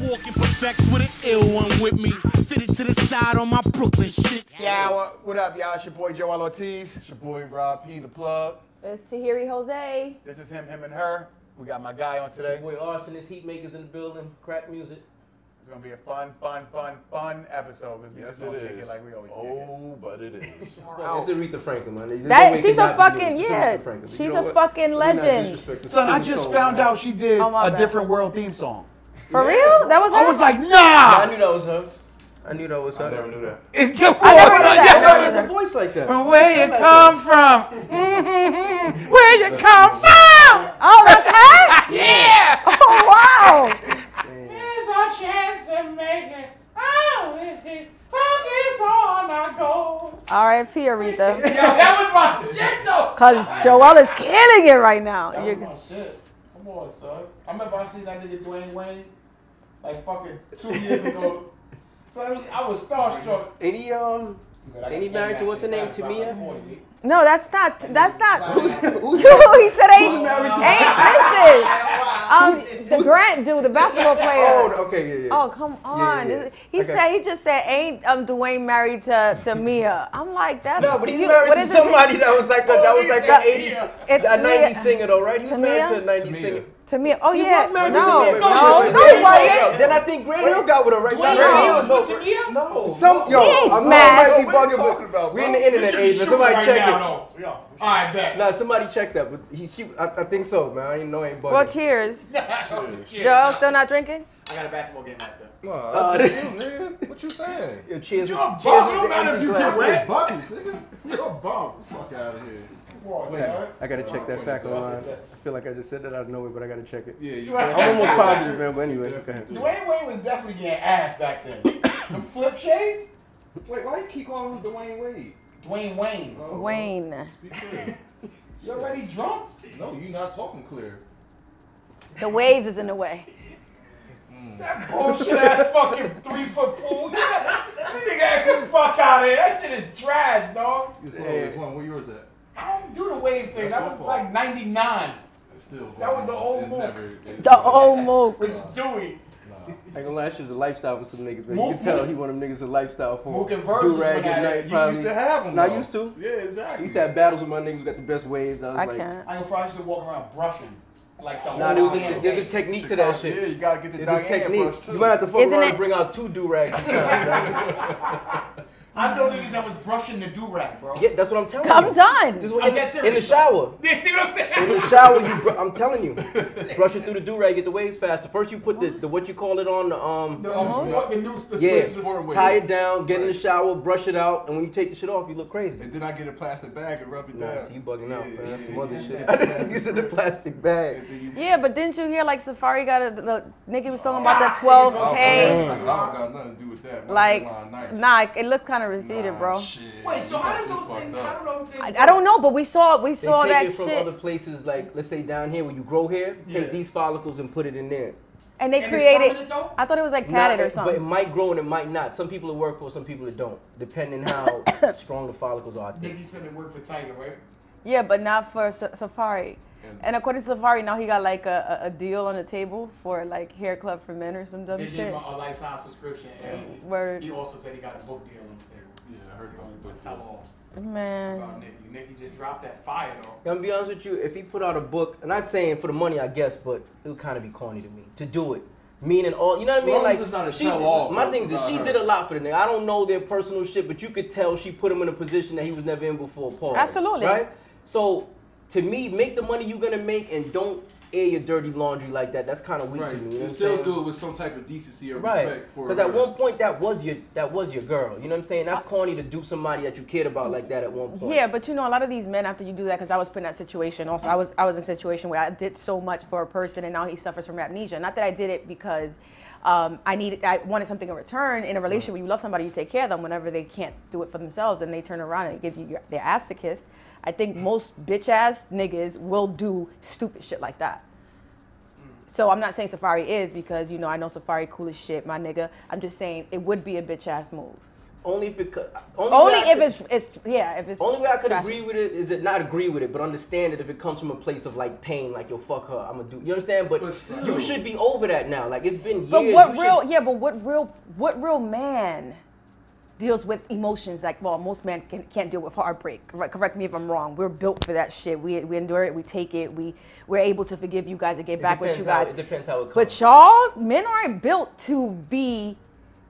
walking perfects with an ill one with me. Fitted to the side on my Brooklyn shit. Yeah, what up, y'all? It's your boy Joel Ortiz. It's your boy Rob P, the plug. It's Tahiri Jose. This is him, and her. We got my guy on today. Your boy Rsonist, heat makers in the building, crack music. It's gonna be a fun episode. Yes, it is. Like we always but it is. It's Aretha Franklin, man. She's a fucking, she's a fucking legend. Son, I just found out she did a different world theme song. For real? That was her? I was like, nah! I knew that was her. I never knew that. It's your voice. I never knew that. There's a voice like that. Where you come from? Where you come from? Oh, that's her? Yeah! Oh, wow. Here's our chance to make it. Oh, focus on our goals. R.I.P. Aretha. Yo, that was my shit, though. Because Joel is killing it right now. That was my shit. Come on, son. I remember I seen that nigga Dwayne Wayne like fucking 2 years ago. So I was starstruck. Ain't he married to what's her name, Tamia? No, that's not. He said ain't. Listen. The Grant dude, the basketball player. Oh, okay, yeah. Oh, come on. Yeah. He just said ain't Dwayne married to Mia. I'm like, that's no, but he's married to somebody that was like an 80s, a 90s singer though, right? He was married to a 90s singer. To me, oh yeah, he was married to no, Tamia. no, he wasn't. Then I think Grant Hill got with her, right? Dwayne was with Tamia? No. I'm might be What bugging, talking about, we in the internet age, but somebody check it. All right, bet. Nah, somebody check that, but I think so, man. I ain't bugging. Well, cheers. Cheers. Joe, still not drinking? I got a basketball game after. That's you, nigga. What you saying? Yo, cheers. You're a bum. Cheers It don't with the matter if empty you glass. get wet. Buckets, nigga. You're a bum. Fuck out of here. Come on, son. I gotta check that fact online. I feel like I just said that out of nowhere, but I gotta check it. Yeah, you I'm almost positive, man. But anyway, okay. Dwayne Wayne was definitely getting ass back then. Them flip shades? Wait, why you keep calling him Dwayne Wade? Dwayne Wayne. Oh, Wayne. Speak clear. You already drunk? No, you not talking clear. The waves is in the way. That bullshit ass fucking 3-foot pool. That nigga asked the fuck out of here. That shit is trash, dog. Where yours at? I don't do the wave thing. That was like 99. Still That was the old move. The old mook. With Dewey. I ain't gonna lie, shit's a lifestyle for some niggas, man. Mook, You can tell he one of them niggas a lifestyle for. Mook and Virgil Do-rag went at at night, it. You probably. used to have them. Nah, I though. used to. Yeah, exactly. I used to have battles with my niggas who got the best waves. I was I like, can't. I know Friday used to walk around brushing. Like the nah, whole there's a technique to that shit. Yeah, you gotta get the There's a Diane technique. brush too. You might have to fuck Isn't around it- and bring out 2 do-rags at times. I know niggas that was brushing the do-rag, bro. Yeah, that's what I'm telling you. I'm done. This is what, I'm in, dead in serious, the shower. You see what I'm saying? In the shower, I'm telling you, brush it through the do-rag, get the waves faster. First, you put the what you call it on the tie it down, get in the shower, brush it out, and when you take the shit off, you look crazy. And then I get a plastic bag and rub it Nah, down. see, you bugging out, man. That's some other shit. yeah. It's in the plastic bag. Yeah, but didn't you hear like Safari got Nicki was talking about that 12K? I don't got nothing to do with that. Like, nice. nah, it looked kind of receded, bro. Shit. Wait, so how does those things, I don't know, but we saw They that take it from shit, other places, like let's say down here where you grow hair, take these follicles and put it in there. and they And it's created. permanent, though? I thought it was like tatted or But it something. might grow and it might not. Some people it work for, some people it don't, depending how strong the follicles are. I think. Nicki said it worked for Tiger, right? Yeah, but not for Safari. And according to Safari, now he got like a deal on the table for like hair club for men or some dumb They gave shit. him a lifetime subscription, and Word. he also said he got a book deal on the table. Yeah, I heard about it. But tell all Man. about Nicki. Nicki just dropped that fire, though. I'm gonna be honest with you, if he put out a book, I'm not saying for the money, I guess, but it would kind of be corny to me to do it. Meaning all, you know what I mean? As long as Like it's not a she tell-all, did, my bro. thing is that she did a lot for the nigga. I don't know their personal shit, but you could tell she put him in a position that he was never in before. Paul. Absolutely. Right? So to me, make the money you're gonna make and don't air your dirty laundry like that. That's kind of weak Right. to me. You know You what I'm still saying? do it with some type of decency or Right, respect for because at one point that was your girl. You know what I'm saying? That's corny to do somebody that you cared about like that at one point. Yeah, but you know, a lot of these men, after you do that, because I was put in that situation. Also, I was in a situation where I did so much for a person, and now he suffers from amnesia. Not that I did it because I wanted something in return. In a relationship where you love somebody, you take care of them. Whenever they can't do it for themselves, and they turn around and give you their ass to kiss, I think most bitch ass niggas will do stupid shit like that. So I'm not saying Safari is, because you know I know Safari cool as shit, my nigga. I'm just saying it would be a bitch ass move. Only if it could. Only if it's Only way I could trashy. agree with it is not agree with it, but understand it if it comes from a place of like pain, like yo, fuck her, I'm gonna do. You understand? But still. you should be over that now. Like it's been years. But what real man deals with emotions like, well, most men can't deal with heartbreak. Correct me if I'm wrong. We're built for that shit. We endure it. We take it. We're able to forgive you guys and get back with you guys. It depends how it comes. But y'all, men aren't built to be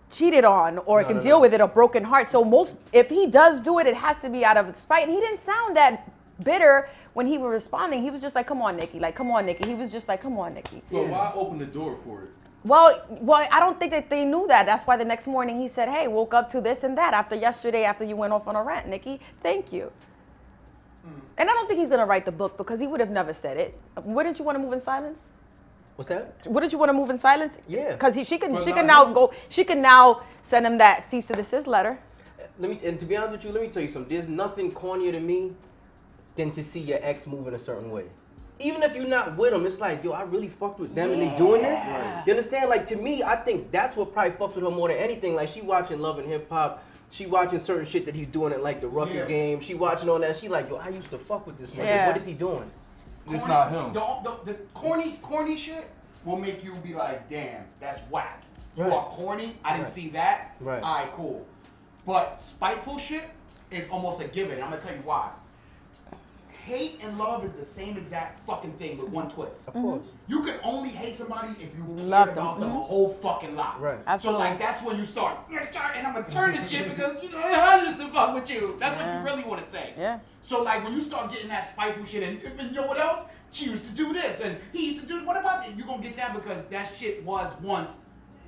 cheated on or can deal with it, a broken heart. So if he does do it, it has to be out of spite. And he didn't sound that bitter when he was responding. He was just like, come on, Nicki. Like, come on, Nicki. He was just like, come on, Nicki. Well, why open the door for it? Well, I don't think that they knew that. That's why the next morning he said, hey, woke up to this and that after yesterday, after you went off on a rant, Nicki. Thank you. And I don't think he's going to write the book because he would have never said it. Wouldn't you want to move in silence? What's that? Wouldn't you want to move in silence? Yeah. Because she can now send him that cease to desist letter. And to be honest with you, let me tell you something. There's nothing cornier to me than to see your ex move in a certain way. Even if you're not with them, it's like, yo, I really fucked with them and they doing this. Right. You understand? Like, to me, I think that's what probably fucked with her more than anything. Like, she watching Love and Hip Hop. She watching certain shit that he's doing at, like, the rugby game. She watching all that. She like, yo, I used to fuck with this nigga. Yeah. What is he doing? It's not him. The corny shit will make you be like, damn, that's whack. You Right. are corny. I didn't see that. Right. All right, cool. But spiteful shit is almost a given. I'm gonna tell you why. Hate and love is the same exact fucking thing with one twist. Of course. You can only hate somebody if you care Love about them. them a whole fucking lot. Right. Absolutely. So like that's when you start, and I'm gonna turn this shit because you know I used to fuck with you. That's what you really want to say. Yeah. So like when you start getting that spiteful shit, and you know what else? She used to do this, and he used to do. What about that? You gonna get that because that shit was once.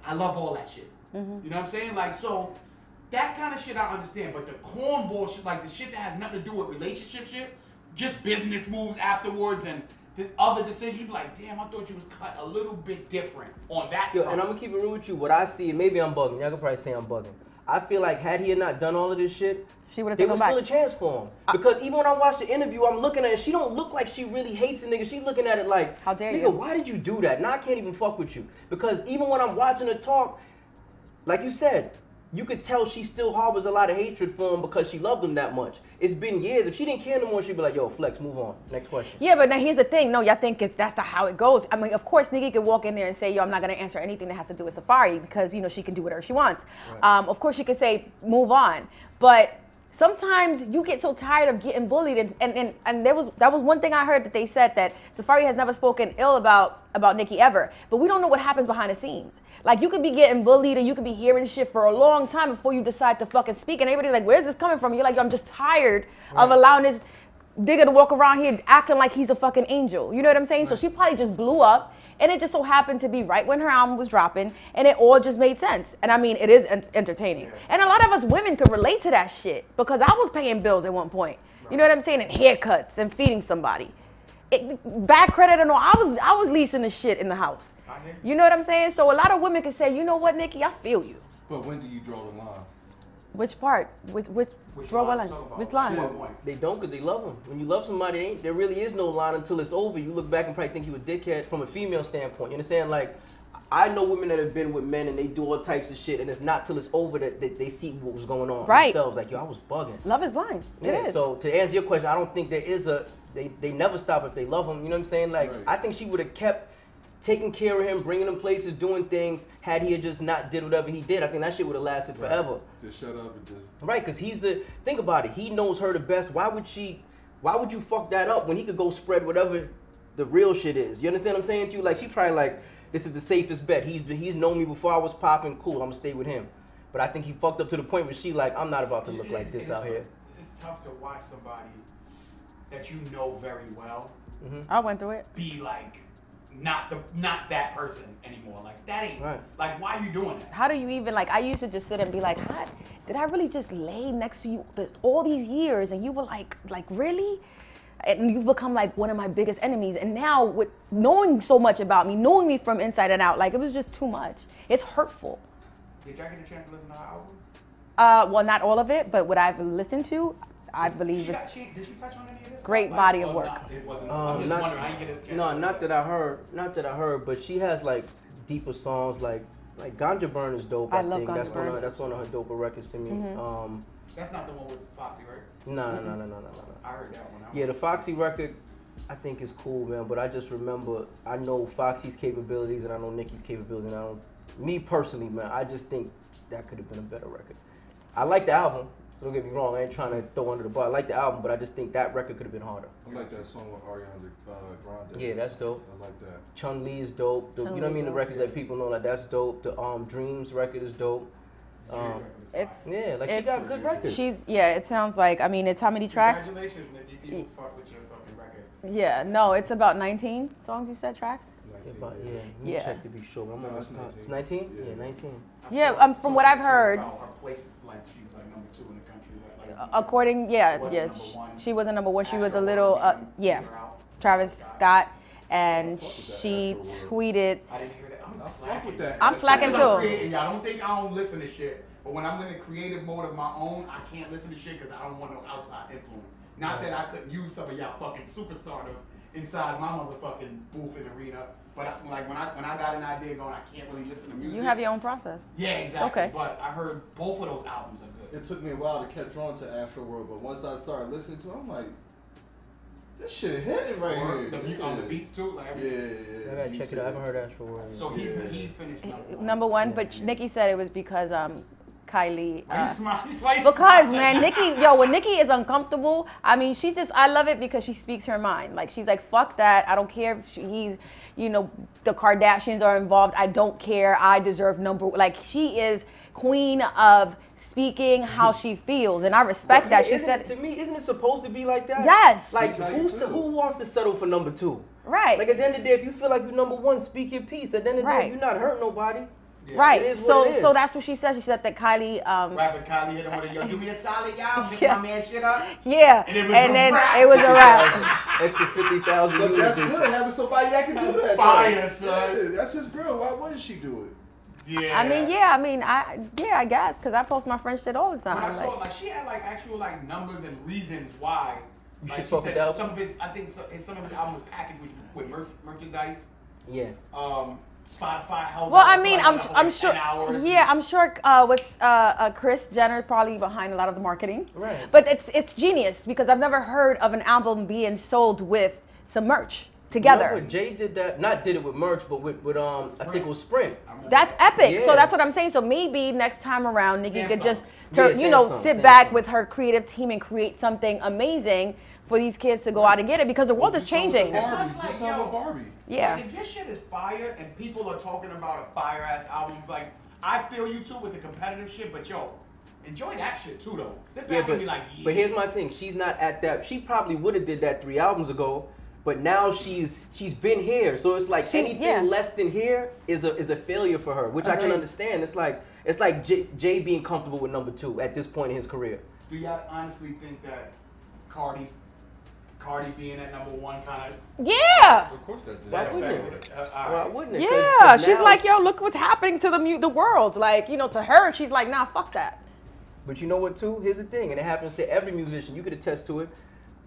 I love all that shit. You know what I'm saying? Like so, that kind of shit I understand. But the cornball shit, like the shit that has nothing to do with relationship shit, just business moves afterwards and the other decisions, you be like, damn, I thought you was cut a little bit different on that Yo, front. and I'm gonna keep it real with you. What I see, and maybe I'm bugging. Y'all can probably say I'm bugging. I feel like had he not done all of this shit, She would have there taken was him still a back. chance for him. Because even when I watched the interview, I'm looking at it, she don't look like she really hates a nigga. She's looking at it like, How dare nigga, you? why did you do that? Now I can't even fuck with you. Because even when I'm watching her talk, like you said, you could tell she still harbors a lot of hatred for him because she loved him that much. It's been years. If she didn't care no more, she'd be like, yo, Flex, move on. Next question. Yeah, but now here's the thing. No, y'all think that's how it goes. I mean, of course, Nicki could walk in there and say, yo, I'm not going to answer anything that has to do with Safari because, you know, she can do whatever she wants. Right. Of course, she could say, move on. But sometimes you get so tired of getting bullied. And that was one thing I heard that they said that Safari has never spoken ill about Nicki ever. But we don't know what happens behind the scenes. Like, you could be getting bullied and you could be hearing shit for a long time before you decide to fucking speak. And everybody's like, where's this coming from? You're like, yo, I'm just tired of allowing this nigga to walk around here acting like he's a fucking angel. You know what I'm saying? So she probably just blew up. And it just so happened to be right when her album was dropping. And it all just made sense. And I mean, it is entertaining. Yeah. And a lot of us women could relate to that shit. Because I was paying bills at one point. Right. You know what I'm saying? And haircuts and feeding somebody. Bad credit and all. I was leasing the shit in the house. You know what I'm saying? So a lot of women can say, you know what, Nicki, I feel you. But when do you draw the line? Which part? Which draw what line? Which line? They don't because they love them. When you love somebody, there really is no line until it's over. You look back and probably think you a dickhead from a female standpoint. You understand? Like, I know women that have been with men and they do all types of shit, and it's not till it's over that they see what was going on themselves. Like, yo, I was bugging. Love is blind. Yeah, it is. So to answer your question, I don't think there is they never stop if they love him. You know what I'm saying? Like, I think she would have kept taking care of him, bringing him places, doing things. Had he just not did whatever he did, I think that shit would have lasted forever. Just shut up and just. Right, because think about it. He knows her the best. Why would you fuck that up when he could go spread whatever the real shit is? You understand what I'm saying to you? Like, she probably like, this is the safest bet. He's known me before I was popping. Cool, I'm gonna stay with him. But I think he fucked up to the point where she like, I'm not about to look like this out here. It's tough to watch somebody that you know very well. I went through it. Be like, not that person anymore. Like, that ain't right. Like, why are you doing that? How do you even, like, I used to just sit and be like, what? Did I really just lay next to you all these years and you were like really? And you've become like one of my biggest enemies. And now with knowing so much about me, knowing me from inside and out, like, it was just too much. It's hurtful. Did y'all get a chance to listen to her album? Well, not all of it, but what I've listened to, I believe did it's she touch on any of this? great body of work. Not, it wasn't. I'm just wondering how you get a chance. No, not that I heard, but she has like deeper songs like Like Ganja Burn is dope. I I love think Ganja Burn. that's one of her doper records to me. That's not the one with Foxy, right? No. I heard that one. Yeah, the Foxy record, I think is cool, man. But I just remember, I know Foxy's capabilities and I know Nicki's capabilities, and me personally, man, I just think that could have been a better record. I like the album. So don't get me wrong. I ain't trying to throw under the bar. I like the album, but I just think that record could have been harder. I like that song with Ariana Grande. Yeah, that's dope. I like that. Chun Li is dope. You know what I mean? The records that people know, like that's dope. The Dreams record is dope. It's Yeah, like she got good records. It sounds like, I mean, it's how many tracks? Congratulations, Nicki. People fuck with your fucking record. Yeah, no, it's about 19 songs you said, tracks? Let me Yeah. check to be sure. I'm No, on it's 19. It's 19? Yeah, 19. Yeah, from what I've heard, About her place, like she was like number 2 in the country. Like, according, wasn't number one. she wasn't number one. She was a After little, one, yeah, figure out. Travis Scott, and fuck with that she Astro tweeted, I didn't hear that. I'm I fuck slacking. with that. I'm slacking Because I'm too. creating, y'all don't think I don't listen to shit, but when I'm in a creative mode of my own, I can't listen to shit because I don't want no outside influence. Not that I couldn't use some of y'all fucking superstardom inside my motherfucking booth and arena, but like when I got an idea going, I can't really listen to music. you have your own process. Yeah, exactly. Okay. But I heard both of those albums are good. It took me a while to catch on to Astroworld, but once I started listening to it, I'm like, this shit hitting right here. The beats too, like Yeah. I gotta check it out. I haven't heard Astro World. So he finished Number one, but Nicki said it was because Kylie. Why you smiling? Why you Because smiling? man, Nicki, when Nicki is uncomfortable, I mean, I love it because she speaks her mind. Like she's like, fuck that. I don't care if he's, the Kardashians are involved. I don't care. I deserve like she is queen of speaking how she feels, and I respect that. She said, to me, isn't it supposed to be like that? Yes. Like How you feel. who wants to settle for number 2? right, Like at the end of the day, if you feel like you're number 1, speak your piece. At the end of the Right. day, you're not hurting nobody. right. It is So what it is. so that's what she said. She said that Kylie, Rapper Kylie hit him with a yo, do me a solid, y'all. Pick Yeah. my man shit up. yeah, And it was and a then wrap. it was a wrap. Extra 50,000 But that's units. good, having somebody that can do that. Fire, though. son. Yeah, that's his girl. Why wouldn't she do it? Yeah. I guess because I post my friend shit all the When I time. saw it, like she had like actual like numbers and reasons why. You Like should she fuck said with that. some of his, I think some of his album was packaged with merchandise. Yeah. Spotify held. Well, up I for, mean, like, I'm like sure. 10 hours. Yeah, I'm sure. Chris Jenner probably behind a lot of the marketing. Right. But it's genius because I've never heard of an album being sold with some merch together. No, but Jay did that. Not did it with merch, but with I think it was Sprint. That's epic. Yeah. So that's what I'm saying. So maybe next time around, Nicki could Samsung. just, Yeah, sit Samsung. back with her creative team and create something amazing for these kids to go out and get it because the world is changing. Barbie. Barbie, Plus, like, just have yo, a Barbie. Yeah. Like, if your shit is fire and people are talking about a fire ass album, like I feel you too with the competitive shit, but yo, enjoy that shit too though. Sit back Yeah, and be like, yeah. but here's my thing. She's not at that. She probably would have did that 3 albums ago, but now she's been here. So it's like anything less than here is a failure for her, which I can Agreed. understand. It's like Jay being comfortable with number 2 at this point in his career. Do y'all honestly think that Cardi being at number 1 kind of Yeah. Of course that did. Why wouldn't it? affected it? Why wouldn't it? Yeah. 'Cause She's now like, yo, look what's happening to the world. Like, to her, she's like, nah, fuck that. But you know what, too? Here's the thing, and it happens to every musician. You could attest to it.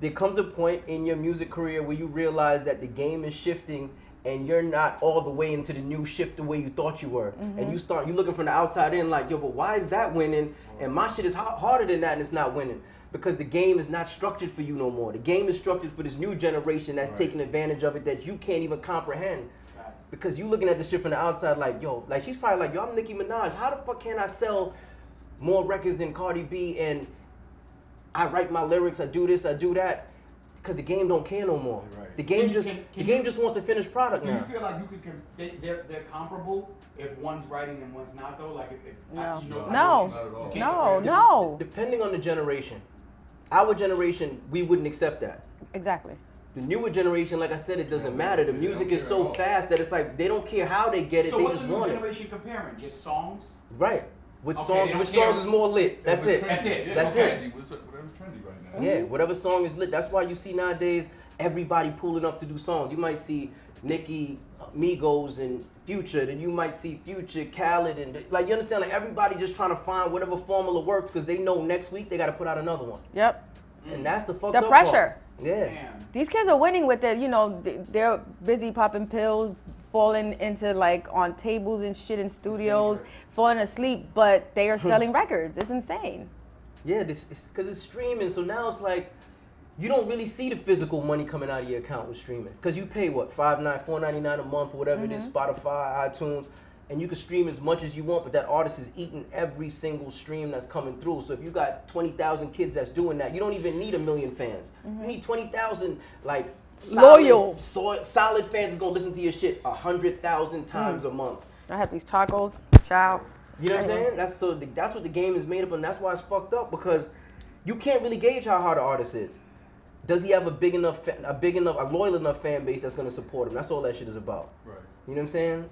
There comes a point in your music career where you realize that the game is shifting and you're not all the way into the new shift the way you thought you were. And you're looking from the outside in like, yo, but why is that winning? And my shit is harder than that and it's not winning. Because the game is not structured for you no more. The game is structured for this new generation that's taking advantage of it that you can't even comprehend. Because you looking at this shit from the outside like, yo, like she's probably like, yo, I'm Nicki Minaj. How the fuck can I sell more records than Cardi B and I write my lyrics, I do this, I do that? Because the game don't care no more. Right. The game Can just wants to finish product Do now. you feel like you could they're comparable if one's writing and one's not though? Like if No. you know, No. Not at all. You can't No, compare. no. Depending on the generation. Our generation, we wouldn't accept that. Exactly. The newer generation, like I said, it doesn't matter. The they music don't is care so at all. fast that it's like they don't care how they get it, So they what's just the new want it. generation comparing? Just songs? Right. Which Okay, song? they don't Which care. songs is more lit? That's it. That's it. Yeah, That's okay. it. Whatever's trendy right now. Yeah, whatever song is lit. That's why you see nowadays everybody pulling up to do songs. You might see Nicki, Migos, and Future. Then you might see Future, Khaled, and like you understand, like everybody just trying to find whatever formula works because they know next week they got to put out another one. Yep. And that's the fucked The up pressure. part. Yeah. Damn. These kids are winning with it. They're busy popping pills, falling into like on tables and shit in studios, falling asleep, but they are selling records. It's insane. Yeah, this because it's streaming, so now it's like you don't really see the physical money coming out of your account with streaming, because you pay what $4.99 a month or whatever it is, Spotify, iTunes, and you can stream as much as you want, but that artist is eating every single stream that's coming through. So if you got 20,000 kids that's doing that, you don't even need 1 million fans. You need 20,000 like Loyal, solid fans that's gonna listen to your shit 100,000 times a month. I had these tacos. Ciao. You know what I'm saying? That's what the game is made up, and that's why it's fucked up, because you can't really gauge how hard an artist is. Does he have a loyal enough fan base that's gonna support him? That's all that shit is about. Right. You know what I'm saying?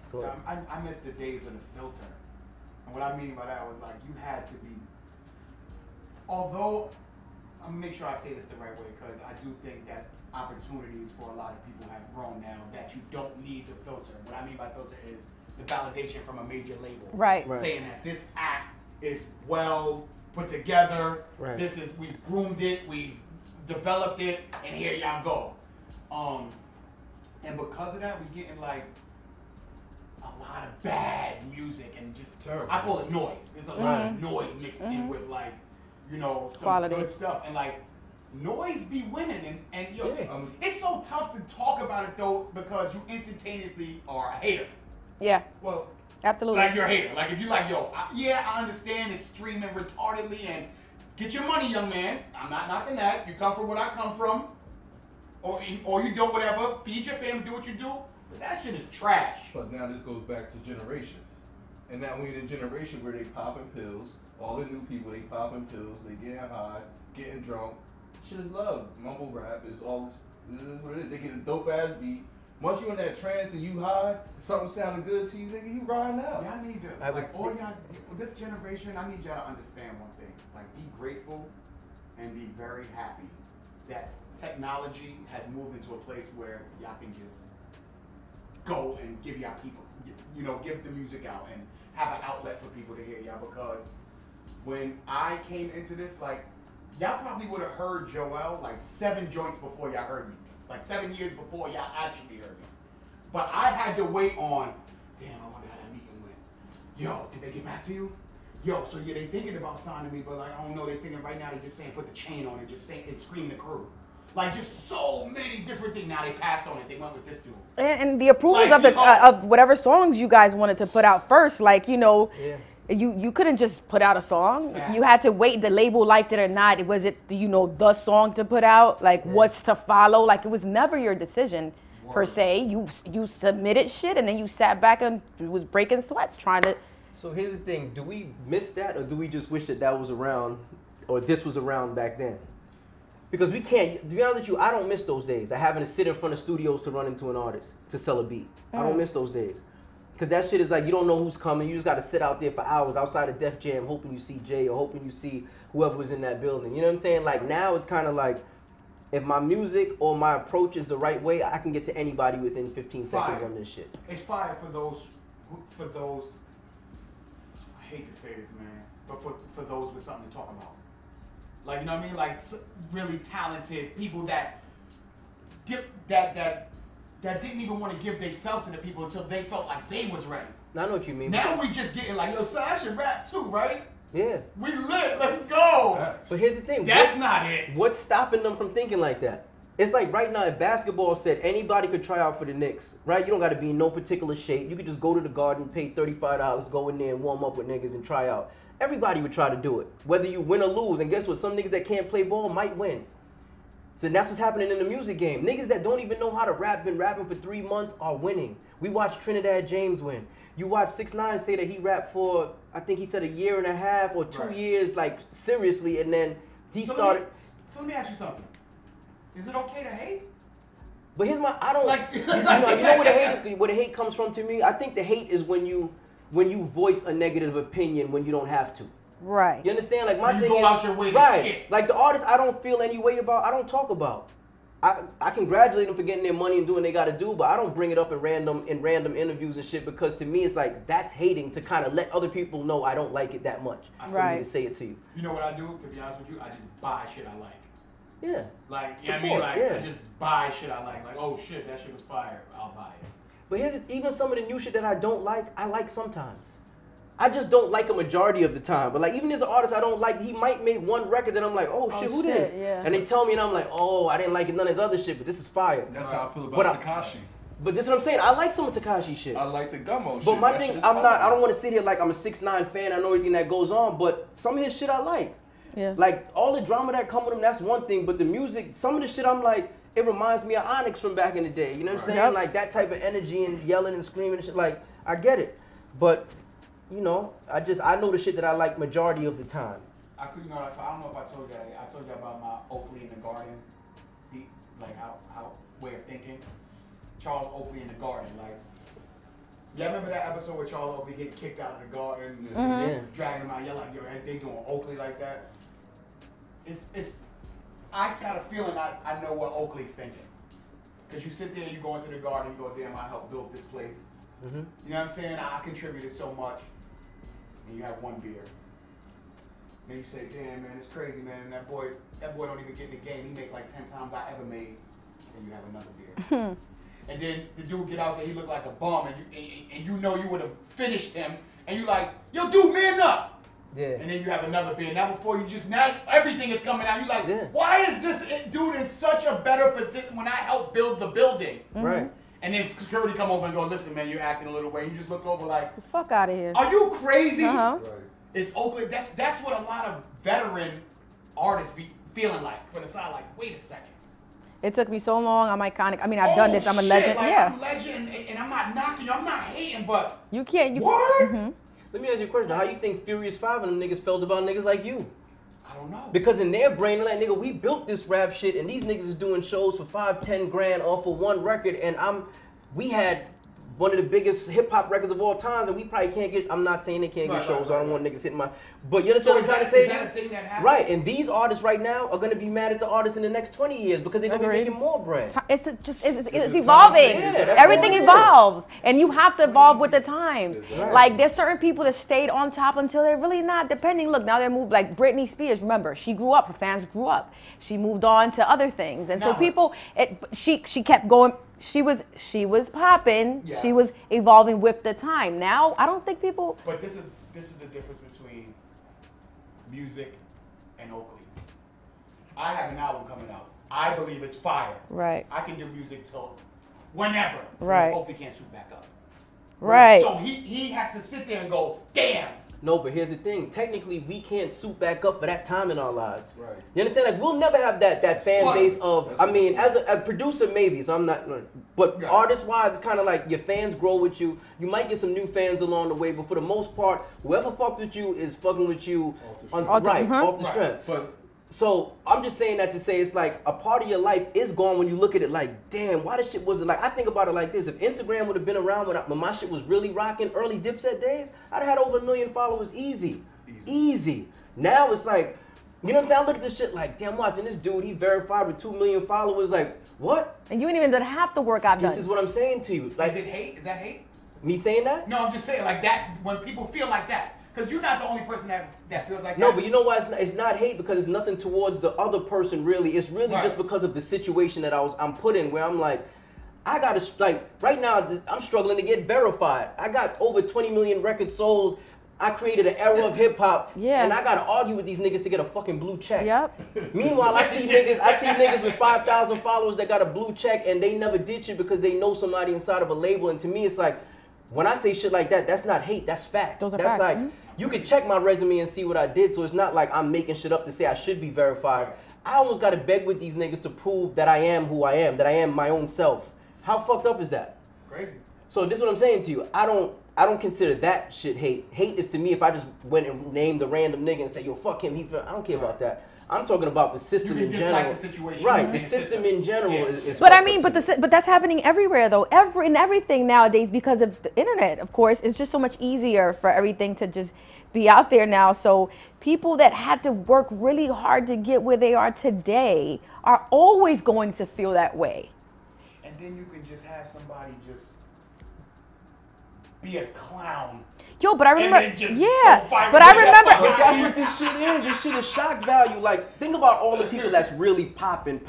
So I miss the days of the filter. And what I mean by that was like you had to be, although, I'm gonna make sure I say this the right way, because I do think that opportunities for a lot of people have grown now that you don't need the filter. What I mean by filter is the validation from a major label. Right. Saying that this act is well put together, Right. we've groomed it, we've developed it, and here y'all go. And because of that, we're getting like a lot of bad music and just Terrible. I call it noise. There's a lot of noise mixed in with like, you know, some Quality. good stuff. And like noise be winning and yo, Yeah. it's so tough to talk about it though because you instantaneously are a hater. Yeah, Well, absolutely. Like you're a hater. Like if you like, yo, I understand it's streaming retardedly and get your money, young man. I'm not knocking that. You come from where I come from. Or you do whatever, feed your family, do what you do. But that shit is trash. but now this goes back to generations. And now we're in a generation where they popping pills. All the new people, they popping pills. They getting high, getting drunk. Shit is love. Mumble rap is all this is what it is. They get a dope ass beat. Once you in that trance and you high, something sounding good to you, nigga, you riding out. Y'all need to, all y'all, this generation, I need y'all to understand one thing. Like, be grateful and be very happy that technology has moved into a place where y'all can just go and give y'all people, you know, give the music out and have an outlet for people to hear y'all. Because when I came into this, like, y'all probably would have heard Joel like 7 joints before y'all heard me. Like 7 years before y'all actually heard me. But I had to wait on, damn, I wonder how that meeting went. Yo, did they get back to you? Yo, so yeah, they thinking about signing me, but like, I don't know, they thinking right now they just saying put the chain on it, just saying and scream the crew. Like just so many different things. Now they passed on it, they went with this dude. And the approvals Like, of whatever songs you guys wanted to put out first, like, you know, yeah. you couldn't just put out a song. Facts. You had to wait. The label liked it or not. Was it, you know, the song to put out? Like, what's to follow? Like, it was never your decision per se. You submitted shit and then you sat back and was breaking sweats trying to. So here's the thing: do we miss that, or do we just wish that was around, or this was around back then? Because we can't. To be honest with you, I don't miss those days. I having to sit in front of studios to run into an artist to sell a beat. I don't miss those days. Because that shit is like, you don't know who's coming. You just got to sit out there for hours outside of Def Jam hoping you see Jay or hoping you see whoever was in that building. You know what I'm saying? Like now it's kind of like, if my music or my approach is the right way, I can get to anybody within 15 seconds on this shit. It's fire for those, I hate to say this, man, but for those with something to talk about. Like, you know what I mean? Like really talented people that didn't even want to give themselves to the people until they felt like they was ready. Now I know what you mean. Now we just getting like, yo, son, I should rap too, right? Yeah. We lit, let's go. But here's the thing. That's not it. What's stopping them from thinking like that? It's like right now, if basketball said anybody could try out for the Knicks, right? You don't got to be in no particular shape. You could just go to the Garden, pay $35, go in there and warm up with niggas and try out. Everybody would try to do it, whether you win or lose. And guess what? Some niggas that can't play ball might win. So that's what's happening in the music game. Niggas that don't even know how to rap, been rapping for 3 months, are winning. We watched Trinidad James win. You watch 6ix9ine say that he rapped for, I think he said 1.5 years or 2 years, like seriously, and then he started. So let me ask you something. Is it okay to hate? But here's my, I don't, Like- you know where the hate comes from to me? I think the hate is when you voice a negative opinion when you don't have to. Right. You understand? Like my You thing go is, out your way to right? shit. Like the artists, I don't feel any way about. I don't talk about. I congratulate them for getting their money and doing what they got to do, but I don't bring it up in random interviews and shit, because to me it's like that's hating to kind of let other people know I don't like it that much for me to say it to you. You know what I do? To be honest with you, I just buy shit I like. Yeah. Like, you know what I Support, mean? Like, yeah. I just buy shit I like. Like, oh shit, that shit was fire. I'll buy it. But even some of the new shit that I don't like, I like sometimes. I just don't like a majority of the time. But like even as an artist I don't like, he might make one record that I'm like, oh shit, who this? Yeah. And they tell me and I'm like, oh, I didn't like none of his other shit, but this is fire. That's how I feel about Tekashi. But this is what I'm saying. I like some of Tekashi shit. I like the Gummo shit. But my thing, I don't want to sit here like I'm a 6ix9ine fan. I know everything that goes on, but some of his shit I like. Yeah. Like all the drama that come with him, that's one thing. But the music, some of the shit I'm like, it reminds me of Onyx from back in the day. You know what I'm saying? Yep. Like that type of energy and yelling and screaming and shit. Like I get it, but you know, I know the shit that I like majority of the time. I don't know if I told you about my Oakley in the Garden, how way of thinking. Charles Oakley in the Garden, like. Yeah, remember that episode where Charles Oakley get kicked out of the garden, and dragging him out, you're like, yo, they doing Oakley like that. I got a feeling I know what Oakley's thinking. Because you sit there, you go into the garden, you go, damn, I helped build this place. You know what I'm saying? I contributed so much. And you have one beer. Then you say, damn, man, it's crazy, man. And that boy don't even get in the game. He make like 10 times I ever made. Then you have another beer. And then the dude get out there, he look like a bum, and you know you would have finished him, and you like, yo, dude, man up. Yeah. And then you have another beer. Now everything is coming out. You like, why is this dude in such a better position when I helped build the building? Right. And then security come over and go, listen, man, you're acting a little way. You just look over like, the fuck out of here. Are you crazy? Right. It's Oakland. That's what a lot of veteran artists be feeling like. From the side, like, wait a second. It took me so long. I'm iconic. I mean, I've done this. I'm a legend. Like, yeah. I'm a legend, and I'm not knocking you. I'm not hating, but you can't. What? Let me ask you a question. How you think Furious 5 and them niggas felt about niggas like you? I don't know. Because in their brain, they're like, nigga, we built this rap shit, and these niggas is doing shows for 5-10 grand off of one record, and we had one of the biggest hip hop records of all times, and we probably can't get. I'm not saying they can't get shows. I don't want niggas hitting my. But you understand what I'm trying to say? Is that a thing that happens? Right, and these artists right now are gonna be mad at the artists in the next 20 years because they're gonna be making more bread. It's evolving. Yeah, everything evolves, and you have to evolve with the times. Right. Like there's certain people that stayed on top until they're really not depending. Look, now they're moved. Like Britney Spears. Remember, she grew up. Her fans grew up. She moved on to other things, and so people. She kept going. She was popping. Yeah. She was evolving with the time. Now I don't think people. But this is the difference between music and Oakley. I have an album coming out. I believe it's fire. Right. I can do music till whenever. Right. Oakley can't suit back up. Right. So he has to sit there and go, damn. No, but here's the thing. Technically, we can't suit back up for that time in our lives. Right. You understand? Like, we'll never have that fan base of, I mean, as a producer, maybe, so I'm not, but artist-wise, it's kind of like your fans grow with you. You might get some new fans along the way, but for the most part, whoever fucked with you is fucking with you off the strength. But so I'm just saying that to say it's like a part of your life is gone when you look at it like, damn, why this shit wasn't like, I think about it like this. If Instagram would have been around when my shit was really rocking early Dipset days, I'd have had over 1 million followers easy. Now it's like, you know what I'm saying? I look at this shit like, damn, I'm watching this dude, he verified with 2 million followers, like, what? And you ain't even done half the work I've done. This is what I'm saying to you. Like, is it hate? Is that hate? Me saying that? No, I'm just saying like that, when people feel like that. Because you're not the only person that feels like that. No, but you know why it's not hate, because it's nothing towards the other person really. It's really just because of the situation that I'm put in, where I'm like, I gotta, like, right now I'm struggling to get verified. I got over 20 million records sold. I created an era of hip hop, and I gotta argue with these niggas to get a fucking blue check. Yep. Meanwhile, I see niggas with 5,000 followers that got a blue check, and they never did shit because they know somebody inside of a label. And to me, it's like, when I say shit like that, that's not hate, that's fact. Those are that's facts. Like, you can check my resume and see what I did, so it's not like I'm making shit up to say I should be verified. I almost gotta beg with these niggas to prove that I am who I am, that I am my own self. How fucked up is that? Crazy. So this is what I'm saying to you. I don't consider that shit hate. Hate is to me if I just went and named a random nigga and said, yo, fuck him, I don't care about that. I'm talking about the system in general. The situation. Right, the system in general is But I mean, but that's happening everywhere though. In everything nowadays because of the internet, of course. It's just so much easier for everything to just be out there now. So people that had to work really hard to get where they are today are always going to feel that way. And then you can just have somebody just be a clown. Yo, but I remember, but I remember. But that's what this shit is. This shit is shock value. Like, think about all the people that's really popping.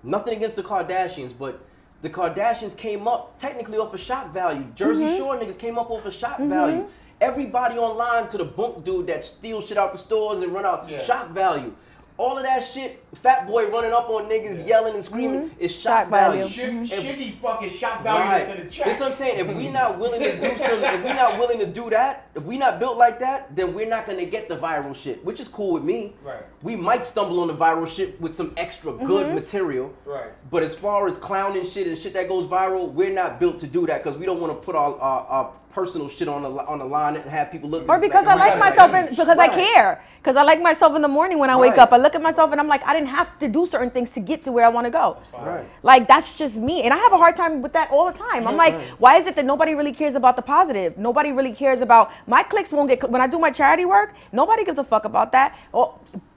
Nothing against the Kardashians, but The Kardashians came up technically off of shock value. Jersey Shore niggas came up off of shock value. Everybody online to the bunk dude that steals shit out the stores and run out, shock value. All of that shit, Fat Boy running up on niggas, yelling and screaming, is shock value. Shiggy fucking shock value to the chest. That's what I'm saying. If we not willing to do something, if we not willing to do that, if we not built like that, then we're not gonna get the viral shit, which is cool with me. Right. We might stumble on the viral shit with some extra good material. Right. But as far as clowning shit and shit that goes viral, we're not built to do that because we don't want to put our personal shit on the line and have people look. Or because I like myself because I care. Because I like myself in the morning when I wake up. I look at myself and I'm like, I didn't have to do certain things to get to where I want to go. Right. Like, that's just me. And I have a hard time with that all the time. I'm like, why is it that nobody really cares about the positive? Nobody really cares about my clicks won't get, when I do my charity work, nobody gives a fuck about that.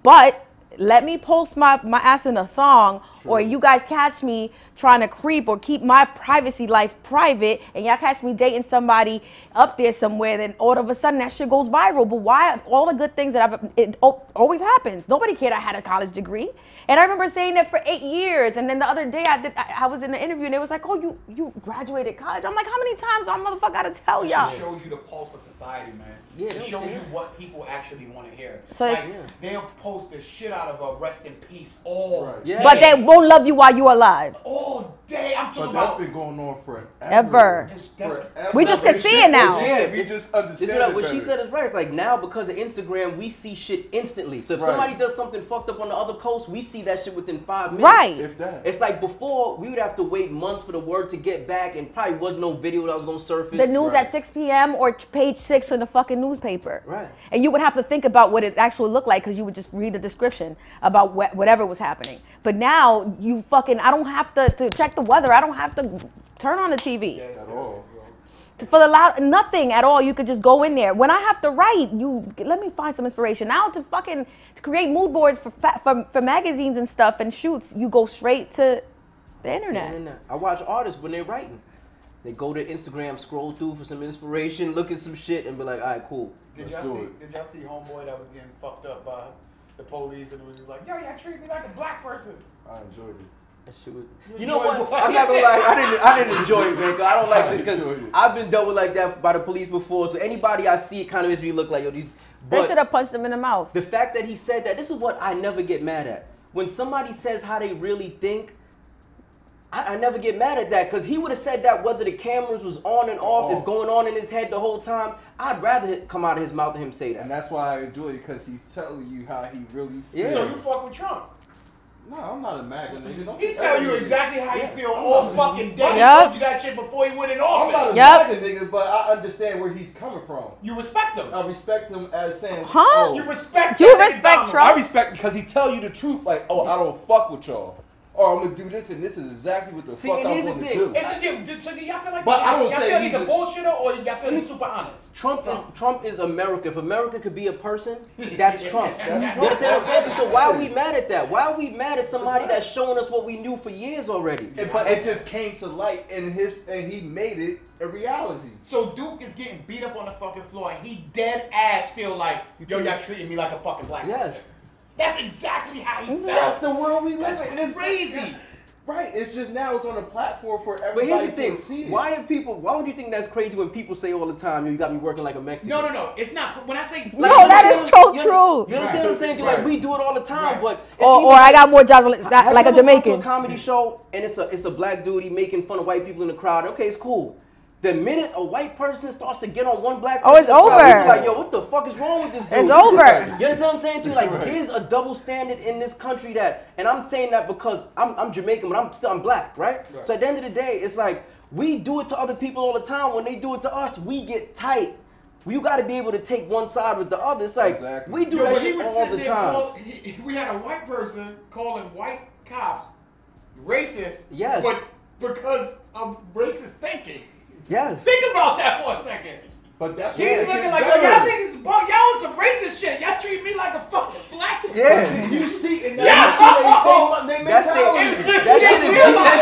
But let me post my ass in a thong, or you guys catch me trying to creep or keep my privacy life private, and y'all catch me dating somebody up there somewhere, then all of a sudden that shit goes viral. But why all the good things that it always happens? Nobody cared I had a college degree. And I remember saying that for 8 years, and then the other day I was in an interview and it was like, oh, you graduated college. I'm like, how many times do I motherfucker gotta tell y'all? It shows you the pulse of society, man. Yeah, it shows you what people actually want to hear. So like, it's, they'll post the shit out of a rest in peace all day. But they won't love you while you're alive. All day. I'm talking But about. that's been going on forever. Ever. We just can see it now. Yeah, we just understand what she said is right. It's like now because of Instagram, we see shit instantly. So if somebody does something fucked up on the other coast, we see that shit within 5 minutes. Right. If that. It's like before, we would have to wait months for the word to get back, and probably was no video that was gonna surface. The news at 6 p.m. or page 6 in the fucking newspaper. Right. And you would have to think about what it actually looked like because you would just read the description about whatever was happening. But now you fucking, I don't have to check the weather. I don't have to turn on the TV. At all. For the nothing at all. You could just go in there. When I have to write, let me find some inspiration. Now to create mood boards for magazines and stuff and shoots, you go straight to the internet. I watch artists when they're writing. They go to Instagram, scroll through for some inspiration, look at some shit, and be like, all right, cool. Did y'all see Homeboy that was getting fucked up by the police and it was just like, yo, y'all treat me like a black person? I enjoyed it. That shit was, you know what? I'm not gonna lie, I didn't enjoy it, man. Cause I don't like it because I've been dealt with like that by the police before. So anybody I see, it kind of makes me look like, yo, these. They should have punched him in the mouth. The fact that he said that, this is what I never get mad at. When somebody says how they really think, I never get mad at that because he would have said that whether the cameras was on and off, is going on in his head the whole time. I'd rather it come out of his mouth than him say that. And that's why I enjoy it because he's telling you how he really feels. So you fuck with Trump? No, I'm not a MAGA nigga. Don't He tell you exactly how you feel all fucking day. He Yep. told you that shit before he went in office. I'm not a MAGA nigga, but I understand where he's coming from. You respect him. I respect him as saying, Huh? You respect You that nigga respect Donald. Trump? I respect because he tell you the truth. Like, oh, I don't fuck with y'all. Or I'm gonna do this, and this is exactly what the fuck I'm gonna do. So do y'all feel like But I don't y'all say feel he's he's a bullshitter or y'all feel he's super honest? Trump is America. If America could be a person, that's Trump. You understand what I'm saying? So why are we mad at that? Why are we mad at somebody that's showing us what we knew for years already? But it just came to light, and he made it a reality. So Duke is getting beat up on the fucking floor, and he dead ass feel like, yo, y'all treating me like a fucking black person. Yes. That's exactly how he felt. That's the world we live in. It's crazy. Right, it's just now it's on a platform for But everybody here's the thing, to see it. why would you think that's crazy when people say all the time, yo, you got me working like a Mexican? No, it's not. When I say No, that is so true. You understand what I'm saying? Like, we do it all the time, but Or I got more jobs like a Have you ever Jamaican. gone to a comedy show and it's a black dude, he making fun of white people in the crowd. Okay, it's cool. The minute a white person starts to get on one black person, it's over. It's like, yo, what the fuck is wrong with this dude? It's over. You understand what I'm saying to you? Like, there's a double standard in this country and I'm saying that because I'm Jamaican, but I'm black, right? So at the end of the day, it's like, we do it to other people all the time. When they do it to us, we get tight. You got to be able to take one side with the other. It's like, we do that shit all the time. We had a white person calling white cops racist. Yes. But because of racist thinking. Yes. Think about that for a second. But that's He's what looking like, yo, y'all niggas, y'all on some racist shit. Y'all treat me like a fucking black person. Yeah. You see, and Yeah. they That's that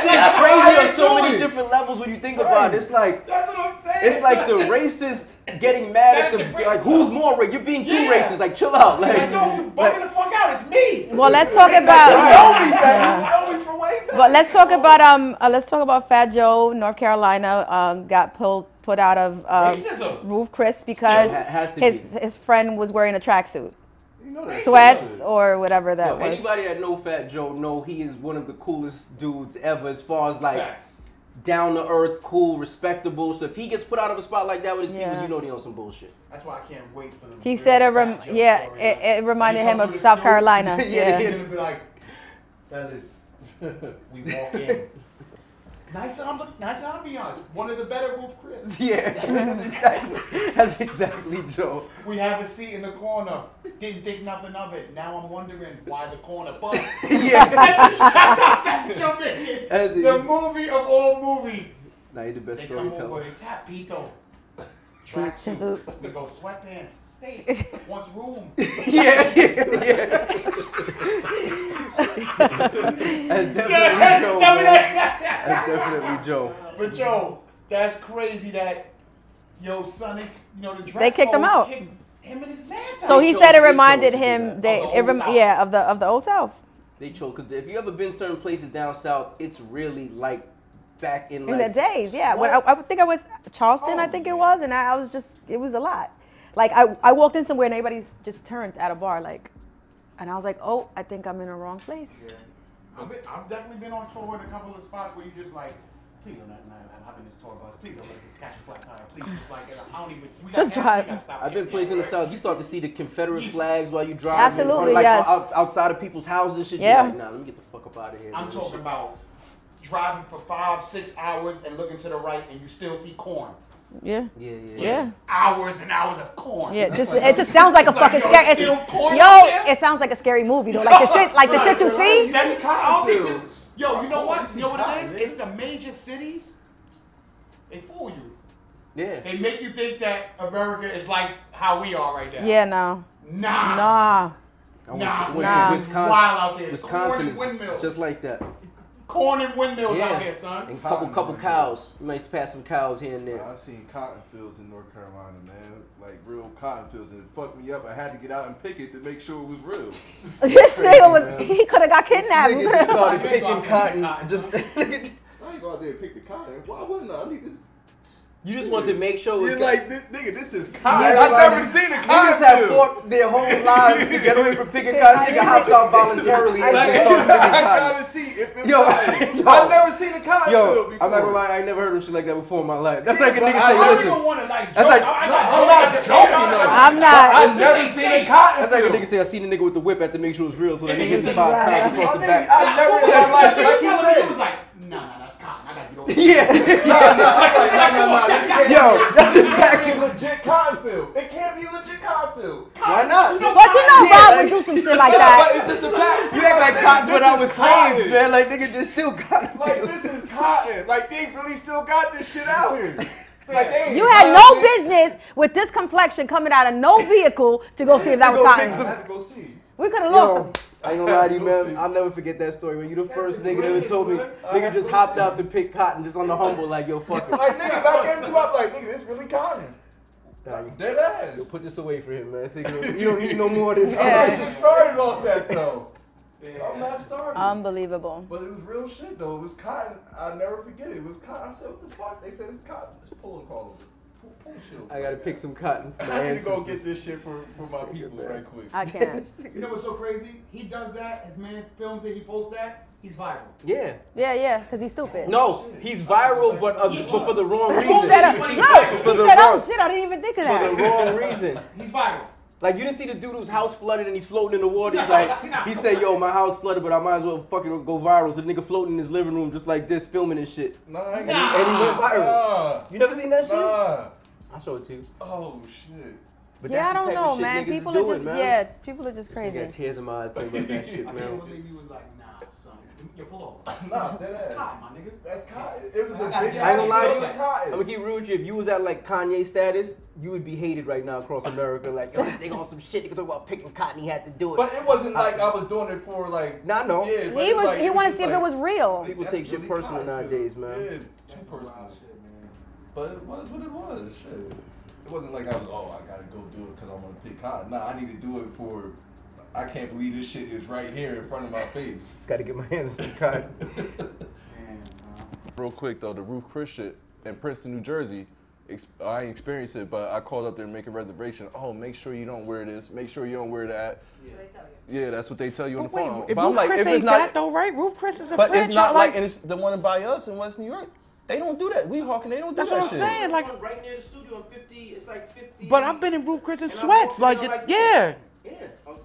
shit is crazy on so many different levels when you think about it. It's like, That's what I'm saying. it's like the racist getting mad at the, like, who's more racist? You're being too racist. Like, chill out. Like, yo, you bugging the fuck out. It's me. Well, let's talk about. You know me, man. You know me for way back. But let's talk about Fat Joe, North Carolina. Got put out of Roof Chris because his friend was wearing a tracksuit. You know that Sweats or whatever that was. Anybody that know Fat Joe know he is one of the coolest dudes ever as far as like down to earth, cool, respectable. So if he gets put out of a spot like that with his people, you know they on some bullshit. That's why I can't wait for them. He said it reminded him of South Carolina. He's gonna be like, fellas, we walk in. Nice ambiance. One of the better Roof Chris. Yeah, that's exactly Joe. We have a seat in the corner. Didn't think nothing of it. Now I'm wondering why the corner bumped. Jump in. The movie of all movies. Nah, you're the best They come storyteller. over, they tap Pito. Tracksuit. We go sweatpants. Stay. Wants room. Yeah. That's definitely Joe. But Joe, that's crazy that Sonic, the dress They kicked him code out. kicked him and his lance So out. he said it reminded him of the Old South. They chose because if you ever been certain places down south, it's really like back in In the days, yeah. When I think I was Charleston, I think it was, and I was just, it was a lot. Like I walked in somewhere and everybody's just turned at a bar, like, and I was like, oh, I think I'm in the wrong place. Yeah. I've definitely been on tour in a couple of spots where you just like, please don't hop in this tour bus. Please don't let this catch a flat tire. Please, just like, I don't even. Just drive. I've been places in the south. You start to see the Confederate flags while you drive. Absolutely, like, yes. Outside of people's houses and shit. Yeah. You're like, nah, let me get the fuck up out of here. I'm talking about driving for 5-6 hours and looking to the right and you still see corn. Yeah. Yeah. Hours and hours of corn. Yeah, it just sounds like a fucking scary. It sounds like a scary movie though. Like the shit you see. That's yo, you know what? You know what it is? It's the major cities. They fool you. Yeah. They make you think that America is like how we are right now. Yeah, no. Nah. I went to Wisconsin. Wild out there. Wisconsin is windmills. just like that. Corn and windmills out here, son. And couple cows. You might pass some cows here and there. I've seen cotton fields in North Carolina, man. Like real cotton fields, and it fucked me up. I had to get out and pick it to make sure it was real. This nigga he could have got kidnapped. Nigga just started picking cotton. Just I ain't go out there and pick the cotton. Why wouldn't I? I need this. you just want to make sure. You're like, this is cotton. I've never seen a cotton Niggas have field. fought their whole lives to get away from picking cotton. Nigga hops out voluntarily and just starts picking I cotton. gotta see if it's Yo, cotton. I've never seen a cotton field before. I'm not gonna lie, I ain't never heard of shit like that before in my life. That's like a nigga I say, don't listen. even want to like That's joke. like- I'm not joking, though. I'm not. I've never seen a cotton That's like a field. nigga say, I seen a nigga with the whip at to make sure it's real, so that nigga hit 5 times across the back. I've never in my life. Like you He said. was like, nah, that's cotton. I gotta get over it. Yeah. No. Yo, that's It exactly can't be a legit cotton field. It can't be a legit cotton field. Why not? But you know Bob would do some shit like But that. it's just a fact. You act like cotton went out with slaves, cotton. man. Like, nigga, there's still cotton. Like this is cotton. Like they really still got this shit out here. Like they ain't You had buying no it. business with this complexion coming out of no vehicle to go see if that was I cotton. had to go see. We could have lost him. I ain't gonna lie to you, man. I'll never forget that story. When you the first nigga that ever told me, nigga just hopped out to pick cotton just on the humble, like, yo, fuck it. Like nigga, back into I'm like, nigga, this really cotton. Nah, Dead ass. yo, put this away for him, man. You don't need no more of this. I'm not even started off that though. I'm not started. Unbelievable. But it was real shit though. It was cotton. I'll never forget it. It was cotton. I said, what the fuck? They said it's cotton. Just pull and call it. Pull shit over. I gotta pick some cotton for my I need to go ancestors. get this shit for my people right quick. I can't. You know what's so crazy? He does that. His man films it. He posts that. He's viral. Yeah. Yeah, because he's stupid. No, he's viral, but for the wrong He reason. said, For he the said, wrong- oh shit, I didn't even think of For the that. wrong reason. He's viral. Like, you didn't see the dude whose house flooded and he's floating in the water. He's like, he said, yo, my house flooded, but I might as well fucking go viral. So the nigga floating in his living room just like this, filming and shit. Nah, I ain't Nah. And he went viral. Nah. You never seen that shit? Nah. I'll show it to you. Oh shit. But Yeah, I that's the don't type know, of shit man. niggas People is are doing, just, man. people are just I crazy. got tears in my eyes talking about that shit, I man. can't believe he was like, nah, son. You pull over. Nah, dead That's ass. cotton, my nigga. That's cotton. It was a I big ain't I ain't gonna lie to ass you. field of cotton. I'm gonna keep real with you. If you was at like Kanye status, you would be hated right now across America. Like, yo, this nigga on some shit. They could talk about picking cotton. He had to do it. But it wasn't like I was doing it for like. Nah, no. Yeah, but He it's was. like, He it wanted to was see if like- it was real. People That's take shit really personal cotton nowadays, field. man. Yeah, too That's some personal. wild shit, man. But it was what it was. Shit. It wasn't like I was, I gotta go do it because I want to pick cotton. Nah, I need to do it for I can't believe this shit is right here in front of my face. Just got to get my hands on some cotton. Real quick though, the Roof Chris shit in Princeton, New Jersey. I ain't experienced it, but I called up there and make a reservation. Oh, make sure you don't wear this. Make sure you don't wear that. So they tell you. Yeah, that's what they tell you on the Wait, phone. if But I'm Roof like, Chris if ain't it's not, that though, right? Roof Chris is a but franchise. it's not like, and it's the one by us in West New York. They don't do that. Weehawken, they don't do That's that what I'm shit. saying. Like, right near the studio on 50, it's like 50. but I've been in Roof Chris in And I'm sweats. walking Like, around yeah. Yeah,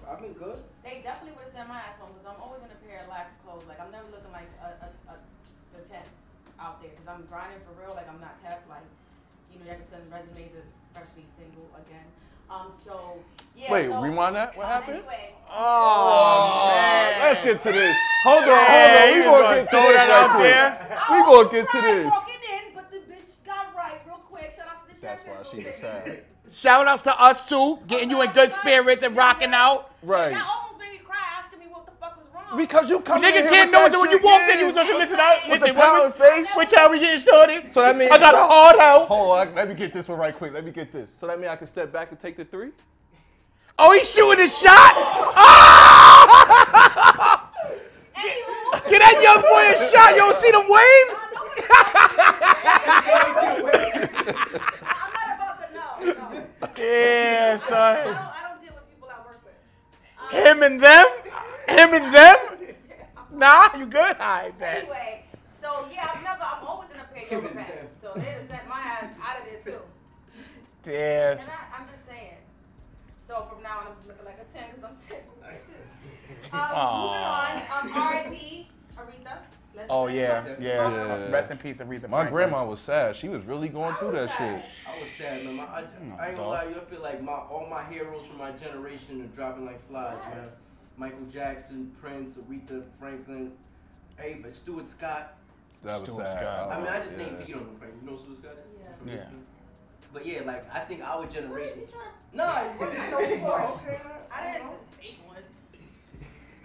I've been good. They definitely would have sent my ass home because I'm always in a pair of lax clothes. Like I'm never looking like a 10 out there because I'm grinding for real. Like I'm not kept. Like you know, you can send resumes of freshly single again. So yeah. Wait, so, rewind that? What happened? Anyway, Oh, man. Let's get to this. Hold on. Yeah, We you gonna gonna get to throw this that right out quick. there? We gonna get to this. walking in, but the bitch got right real quick. Shout out to the That's why she's a sad. Shout outs to us too, getting you in good spirits and rocking out. Right. That almost made me cry, asking me what the fuck was wrong. Because you come in Nigga here can't with know that that when shit, you walked in, yeah. you was just listen out. With the Listen, pound face. which how we getting started? So that means I got a hard out. Hold on, let me get this one right quick. Let me get this. So that means I can step back and take the 3? Oh, he's shooting his shot. Ah! Get that young boy a shot. You don't see them waves? I'm not about to know. No. Yeah, I son. don't deal with people I work with. Him and them? Him and them? Nah, you good? All right, man. Anyway, so yeah, I'm always in a pair of yoga pants. So they'd have sent my ass out of there too. Yes. And I'm just saying. So from now on, I'm looking like a 10 because I'm sick. Moving on. R.I.P. Aretha. Oh, yeah. Yeah. Rest in peace, Aretha My Franklin. grandma was sad. She was really going through that shit. I was sad, man. I ain't gonna lie to you. I feel like all my heroes from my generation are dropping like flies, man. Michael Jackson, Prince, Aretha Franklin, hey, but Stuart Scott. That was Stuart sad. Scott. I mean, I just named you don't know Frank. You know who Stuart Scott is? Yeah. From Yeah. Michigan. But yeah, like I think our generation. No, No, it's okay. I didn't just take one.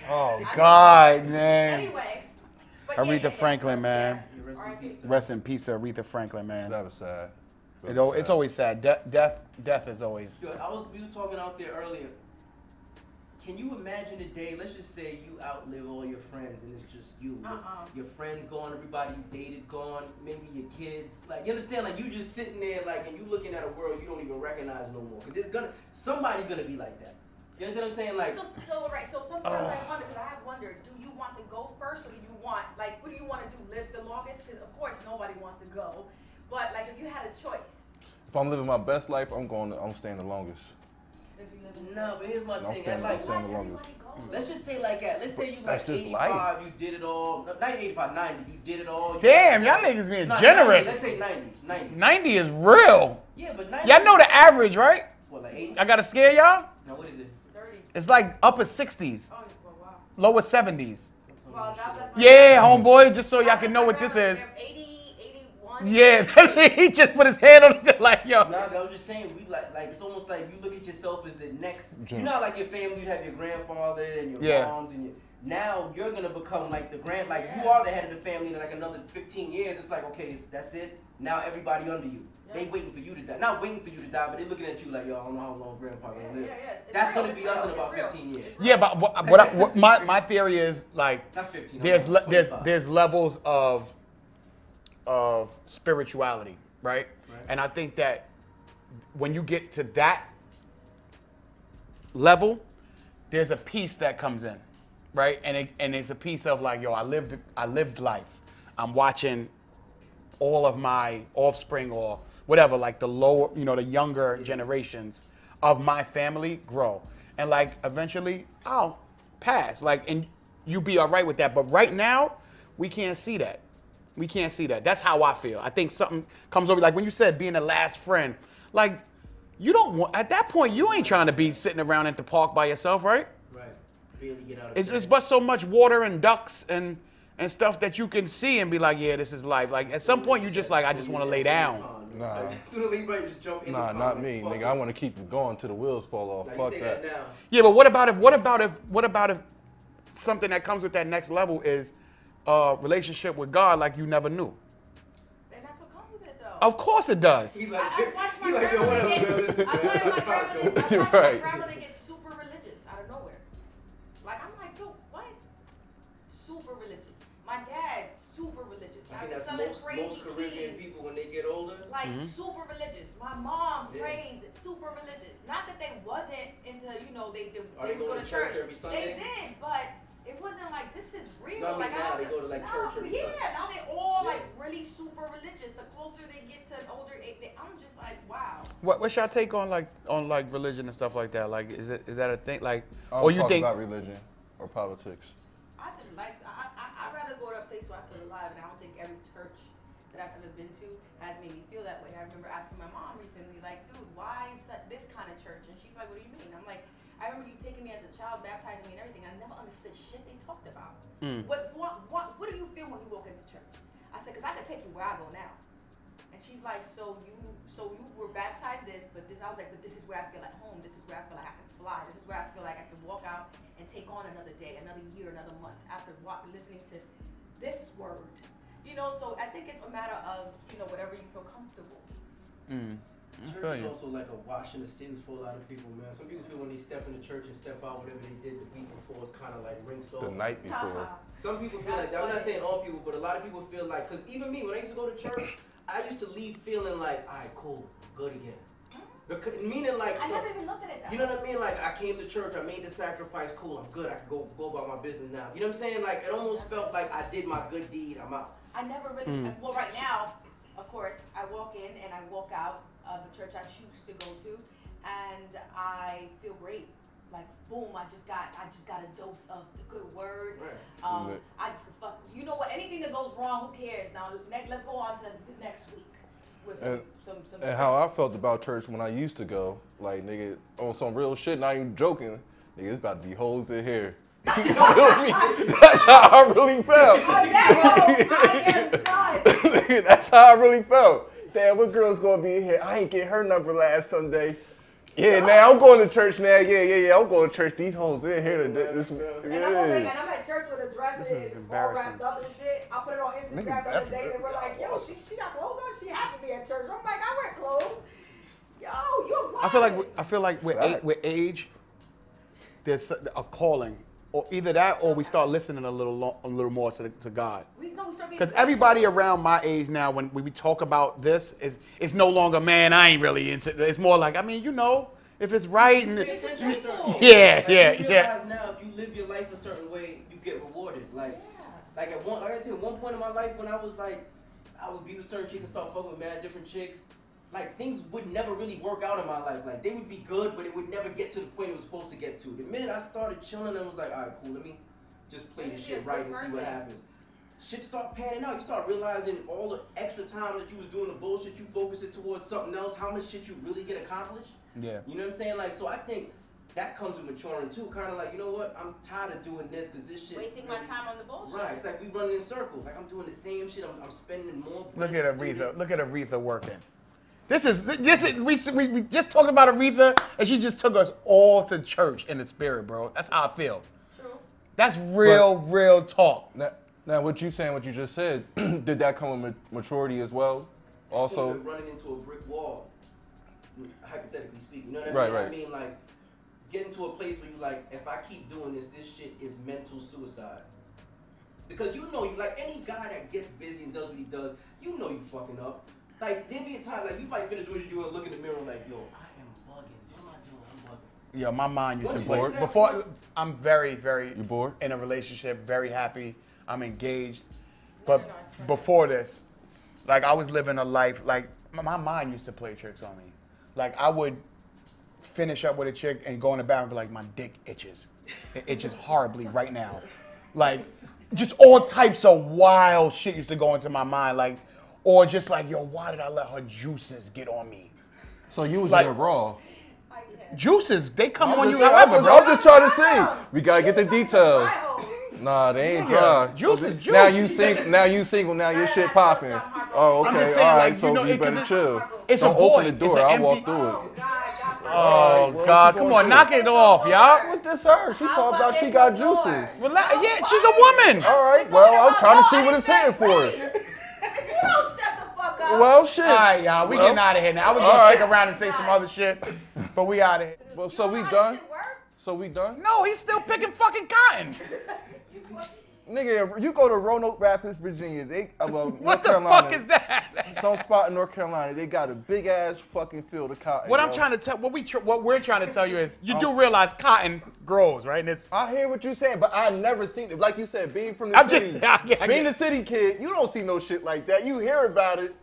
Oh, God, man. Anyway. but Aretha Franklin, man. Yeah, rest in peace. Rest in peace to Aretha Franklin, man. That was sad. It's always sad. Death is always. Yo, we was talking out there earlier. Can you imagine a day, let's just say you outlive all your friends and it's just you. Your friends gone, everybody you dated gone, maybe your kids. Like, you understand, like you just sitting there like, and you looking at a world you don't even recognize no more. Cause somebody's gonna be like that. You understand what I'm saying? Like, So sometimes I wonder, because I have wondered, do you want to go first or do you want, like, what do you want to do, live the longest? Because of course nobody wants to go. But like if you had a choice. If I'm living my best life, I'm staying the longest. no, but here's my I'm thing. staying, Like, I'm staying the longest. let's just say like that. Let's say you That's like just 85, life. you did it all. No, not 85, 90, you did it all. You Damn, y'all niggas being No, generous. 90, let's say 90. 90 is real. Yeah, but 90. Y'all know the average, right? What, like 80? I gotta scare y'all. Now what is it? 30. It's like upper 60s, Oh, well, wow. lower 70s. Well, God bless my Yeah, homeboy, just so y'all can know what this is. 80, 81. Yeah, he just put his hand on it like, yo. Nah, I was just saying, we like it's almost like you look at yourself as the next. You know, how, like your family, you have your grandfather and your Yeah. moms and your. Now you're gonna become like the you are the head of the family in like another 15 years. It's like, okay, that's it. Now everybody under you. They waiting for you to die. Not waiting for you to die, but they looking at you like, yo, I don't know how long grandpa gonna live. It's That's real, gonna it's be us in real, about it's real. 15 years. Yeah, but what my theory is like, Not 15. there's levels of spirituality, right? And I think that when you get to that level, there's a peace that comes in, right? And it's a piece of like, yo, I lived life. I'm watching all of my offspring or whatever, like the lower, the younger generations of my family grow. And like eventually I'll pass. Like, and you be all right with that. But right now, we can't see that. We can't see that. That's how I feel. I think something comes over, like when you said being the last friend, like you don't want, at that point, you ain't trying to be sitting around at the park by yourself, right? Right. Barely get out of It's bed. but so much water and ducks and stuff that you can see and be like, yeah, this is life. Like at some point, you just like, I just want to lay down. Nah. Sooner or later, just jump in the Nah, pond, not like, me, fuck nigga. it. I want to keep it going till the wheels fall off. Like, Fuck say that. now. Yeah, but what about if something that comes with that next level is a relationship with God like you never knew? And that's what comes with it, though. Of course it does. He like, I watched my he like, yo, whatever, girl. grandmother Listen, get, I watched my Right. grandmother get super religious out of nowhere. like super religious. My mom prays super religious. Not that they wasn't into, you know, they would go to church every Sunday. They did, but it wasn't like this is real. No, I mean, like now they go to like church every Sunday. Yeah, now they all like really super religious. The closer they get to older age, I'm just like, wow. What's your take on religion and stuff like that? Like, is that a thing? Like, I or don't you talk think about religion or politics. I just like, I'd rather go to a place where I feel alive, and I don't think every church that I've ever been to has made me feel that way. I remember asking my mom recently, like, dude, why this kind of church? And she's like, what do you mean? I'm like, I remember you taking me as a child, baptizing me and everything. I never understood shit they talked about. What do you feel when you walk into church? I said, because I could take you where I go now. And she's like, so you were baptized this, but this, I was like, but this is where I feel at home. This is where I feel like I can fly. This is where I feel like I can walk out and take on another day, another year, another month after listening to this word. You know, so I think it's a matter of, you know, whatever you feel comfortable. Church is also like a washing of sins for a lot of people, man. Some people feel when they step in the church and step out, whatever they did the week before is kind of like rinsed off. The night before. Some people feel like that. I'm not saying all people, but a lot of people feel like, because even me, when I used to go to church, I used to leave feeling like, all right, cool, good again. Because, meaning like, I never even looked at it that you know what I mean? Like, I came to church, I made the sacrifice, cool, I'm good, I can go about my business now. You know what I'm saying? Like, it almost felt like I did my good deed, I'm out. I never really, well, right now, of course, I walk in and I walk out of the church I choose to go to, and I feel great. Like, boom, I just got a dose of the good word. Right. I just, you know what, anything that goes wrong, who cares? Now, let's go on to the next week with some And how I felt about church when I used to go, like, nigga, on some real shit, not even joking, nigga, it's about to be hoes in here. You feel me? That's how I really felt. I am done. That's how I really felt. Damn, what girl's gonna be here? I ain't get her number last Sunday. Yeah, now I'm going to church now. Yeah. I'm going to church. These hoes in here today. And I'm at church with a dress and all wrapped up and shit. I put it on Instagram the other day and we're like, yo, she got clothes on. She has to be at church. I'm like, I wear clothes. Yo, you're wild. I feel like with age, there's a calling, or either that, or we start listening a little more to God. Because everybody around my age now, when we talk about this, it's no longer, man, I ain't really into it. It's more like, I mean, you know, if it's right. And yeah. You realize now, if you live your life a certain way, you get rewarded. Like at one point in my life when I was like, I would be with certain chicks and start fucking with mad different chicks. Like, things would never really work out in my life. Like, they would be good, but it would never get to the point it was supposed to get to. The minute I started chilling, I was like, all right, cool, let me just play this shit right and see what happens. Shit start panning out. You start realizing all the extra time that you was doing the bullshit, you focus it towards something else, how much shit you really get accomplished. Yeah. You know what I'm saying? Like, so I think that comes with maturing too. Kind of like, you know what? I'm tired of doing this because this shit. Wasting my time on the bullshit. Right. It's like we running in circles. Like, I'm doing the same shit. I'm spending more. Look at Aretha. Look at Aretha working. This is we just talked about Aretha, and she just took us all to church in the spirit, bro. That's how I feel. True. That's real talk. Now, what you saying, what you just said, did that come with maturity as well? Also, running into a brick wall, hypothetically speaking. You know what I mean? Right. I mean, like, getting to a place where you like, if I keep doing this shit is mental suicide. Because you know, like any guy that gets busy and does what he does, you know you fucking up. Like, there'd be a time, like, you might finish what you do and look in the mirror like, yo, I am bugging. What am I doing? I'm bugging. Yeah, my mind used to bored. break. Before, I'm very You bored? in a relationship, very happy. I'm engaged. But before this, like, I was living a life, like, my mind used to play tricks on me. Like, I would finish up with a chick and go in the bathroom and be like, my dick itches. It itches horribly right now. Like, just all types of wild shit used to go into my mind. Like, or just like, yo, why did I let her juices get on me? so you was Like- in raw. Juices, they come on you I'm however, bro. just trying to see. We gotta get the details. Nah, they ain't dry. Juice is juice. Now you single. Now your shit popping. Oh, I'm okay. just saying, All right. like, So you know, you 'cause better chill. It's Don't a open void. the It's door. an I'll walk empty- through it. Oh, what God, you come gonna on, do? knock it off, y'all. What this her? She talking about she got juices. Relax. Yeah, she's a woman. All right. Well, I'm trying to see what it's hitting for. If you don't shut the fuck up. Well, shit. All right, y'all, we getting out of here now. I was All gonna right. stick around and say some other shit, but we out of here. Well, so we done. So we done. No, he's still picking fucking cotton. Nigga, you go to Roanoke Rapids, Virginia. What the fuck is that? Some spot in North Carolina, they got a big ass fucking field of cotton. What I'm trying to tell, what we're trying to tell you is, you do realize cotton grows, right? And it's, I hear what you're saying, but I never seen it. Like you said, being from the city, being a city kid, you don't see no shit like that. You hear about it,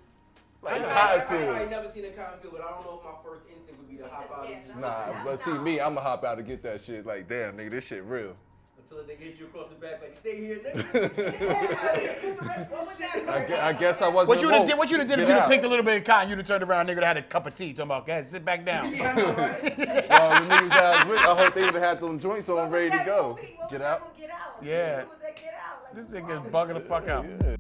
like cotton fields. I ain't never seen a cotton field, but I don't know if my first instinct would be to hop out and just Nah, but see me, I'ma hop out to get that shit. Like, damn, nigga, this shit real. until they hit you across the back, like, stay here, nigga. I guess I wasn't. what you'd have did if you'd have picked a little bit of cotton, you'd have turned around, nigga, had a cup of tea, talking about, guys, sit back down. Well, the niggas that I was with, I hope they would have had them joints on ready to go. Get out. Yeah. This nigga is bugging the fuck out. Yeah.